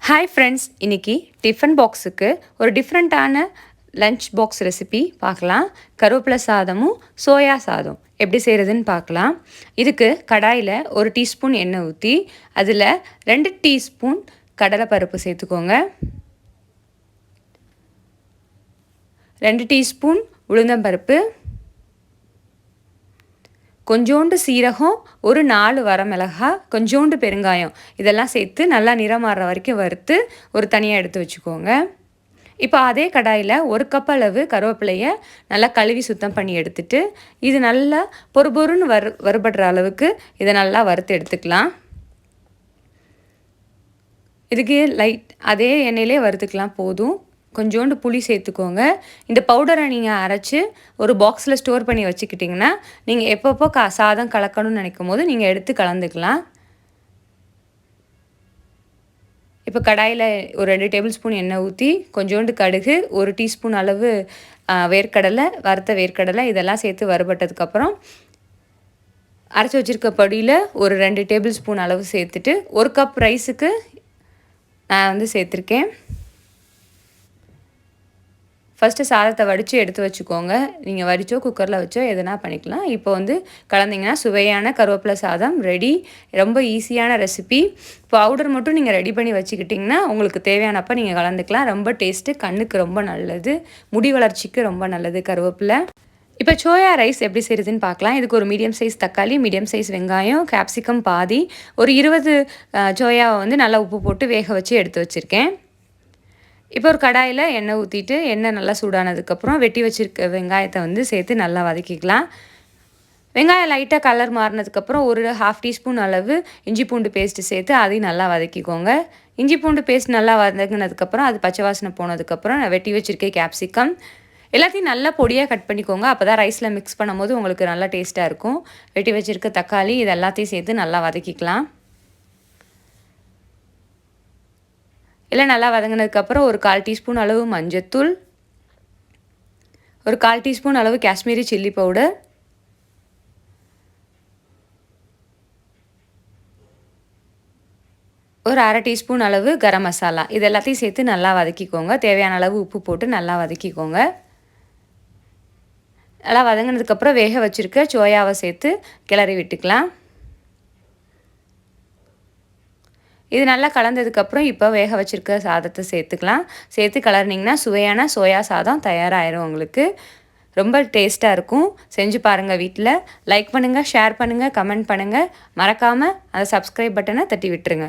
Hi friends, இன்றைக்கி tiffin பாக்ஸுக்கு ஒரு டிஃப்ரெண்ட்டான லஞ்ச் பாக்ஸ் ரெசிபி பார்க்கலாம். கருவேப்பிலை சாதமும் சோயா சாதம் எப்படி செய்கிறதுன்னு பார்க்கலாம். இதுக்கு கடாயில் 1 டீஸ்பூன் எண்ணெய் ஊற்றி அதில் 2 டீஸ்பூன் கடலைப்பருப்பு சேர்த்துக்கோங்க, 2 டீஸ்பூன் உளுந்தம்பருப்பு, கொஞ்சோண்டு சீரகம், ஒரு 4 வரமிளகாய், கொஞ்சோண்டு பெருங்காயம் இதெல்லாம் சேர்த்து நல்லா நிறம் மாறுற வரைக்கும் வறுத்து ஒரு தனியாக எடுத்து வச்சுக்கோங்க. இப்போ அதே கடாயில் 1 கப் அளவு கருவேப்பிலையை நல்லா கழுவி சுத்தம் பண்ணி எடுத்துட்டு இது நல்லா பொறுபொருன்னு வறுபடுற அளவுக்கு இதை நல்லா வறுத்து எடுத்துக்கலாம். இதுக்கு அதே எண்ணெயிலே வறுத்துக்கலாம் போதும். கொஞ்சோண்டு புளி சேர்த்துக்கோங்க. இந்த பவுடரை நீங்கள் அரைச்சி ஒரு பாக்ஸில் ஸ்டோர் பண்ணி வச்சுக்கிட்டிங்கன்னா நீங்கள் எப்பப்போ சாதம் கலக்கணும்னு நினைக்கும் போது நீங்கள் எடுத்து கலந்துக்கலாம். இப்போ கடாயில் ஒரு 2 டேபிள் ஸ்பூன் எண்ணெய் ஊற்றி கொஞ்சோண்டு கடுகு, 1 டீஸ்பூன் அளவு வேர்க்கடலை, வறுத்த வேர்க்கடலை இதெல்லாம் சேர்த்து வறுபட்டதுக்கப்புறம் அரைச்சி வச்சுருக்க பொடியில் ஒரு 2 டேபிள் ஸ்பூன் அளவு சேர்த்துட்டு 1 கப் ரைஸுக்கு நான் சேர்த்துருக்கேன். ஃபஸ்ட்டு சாதத்தை வடித்து எடுத்து வச்சுக்கோங்க. நீங்கள் வடித்தோ குக்கரில் வச்சோ எதுனா பண்ணிக்கலாம். இப்போ கலந்திங்கன்னா சுவையான கருவேப்பிலை சாதம் ரெடி. ரொம்ப ஈஸியான ரெசிபி. பவுடர் மட்டும் நீங்கள் ரெடி பண்ணி வச்சுக்கிட்டிங்கன்னா உங்களுக்கு தேவையானப்போ நீங்கள் கலந்துக்கலாம். ரொம்ப டேஸ்ட்டு, கண்ணுக்கு ரொம்ப நல்லது, முடி வளர்ச்சிக்கு ரொம்ப நல்லது கருவேப்பிலை. இப்போ சோயா ரைஸ் எப்படி செய்கிறதுன்னு பார்க்கலாம். இதுக்கு ஒரு மீடியம் சைஸ் தக்காளி, மீடியம் சைஸ் வெங்காயம், கேப்சிகம் பாதி, ஒரு 20 சோயாவை நல்லா உப்பு போட்டு வேக வச்சு எடுத்து வச்சுருக்கேன். இப்போ ஒரு கடாயில் எண்ணெய் ஊற்றிட்டு எண்ணெய் நல்லா சூடானதுக்கப்புறம் வெட்டி வச்சுருக்க வெங்காயத்தை சேர்த்து நல்லா வதக்கிக்கலாம். வெங்காயம் லைட்டாக கலர் மாறினதுக்கப்புறம் ஒரு 1/2 டீஸ்பூன் அளவு இஞ்சி பூண்டு பேஸ்ட்டு சேர்த்து அதையும் நல்லா வதக்கிக்கோங்க. இஞ்சி பூண்டு பேஸ்ட் நல்லா வதங்கினதுக்கப்புறம் அது பச்சை வாசனை போனதுக்கப்புறம் நான் வெட்டி வச்சுருக்கேன் கேப்சிகம் எல்லாத்தையும் நல்லா பொடியாக கட் பண்ணிக்கோங்க. அப்போ தான் ரைஸில் மிக்ஸ் பண்ணும்போது உங்களுக்கு நல்லா டேஸ்ட்டாக இருக்கும். வெட்டி வச்சுருக்க தக்காளி இது எல்லாத்தையும் சேர்த்து நல்லா வதக்கிக்கலாம். எல்லாம் நல்லா வதங்கினதுக்கப்புறம் ஒரு 1/4 டீஸ்பூன் அளவு மஞ்சத்தூள், ஒரு 1/4 டீஸ்பூன் அளவு காஷ்மீரி சில்லி பவுடர், ஒரு 1/2 டீஸ்பூன் அளவு கரம் மசாலா இது எல்லாத்தையும் சேர்த்து நல்லா வதக்கிக்கோங்க. தேவையான அளவு உப்பு போட்டு நல்லா வதக்கிக்கோங்க. நல்லா வதங்கினதுக்கப்புறம் வேக வச்சுருக்க சோயாவை சேர்த்து கிளறி விட்டுக்கலாம். இது நல்லா கலந்ததுக்கப்புறம் இப்போ வேக வச்சுருக்க சாதத்தை சேர்த்துக்கலாம். சேர்த்து கலர்னிங்கன்னா சுவையான சோயா சாதம் தயாராகிடும். உங்களுக்கு ரொம்ப டேஸ்ட்டாக இருக்கும். செஞ்சு பாருங்கள் வீட்டில். லைக் பண்ணுங்கள், ஷேர் பண்ணுங்கள், கமெண்ட் பண்ணுங்கள். மறக்காமல் அந்த சப்ஸ்கிரைப் பட்டனை தட்டி விட்டுருங்க.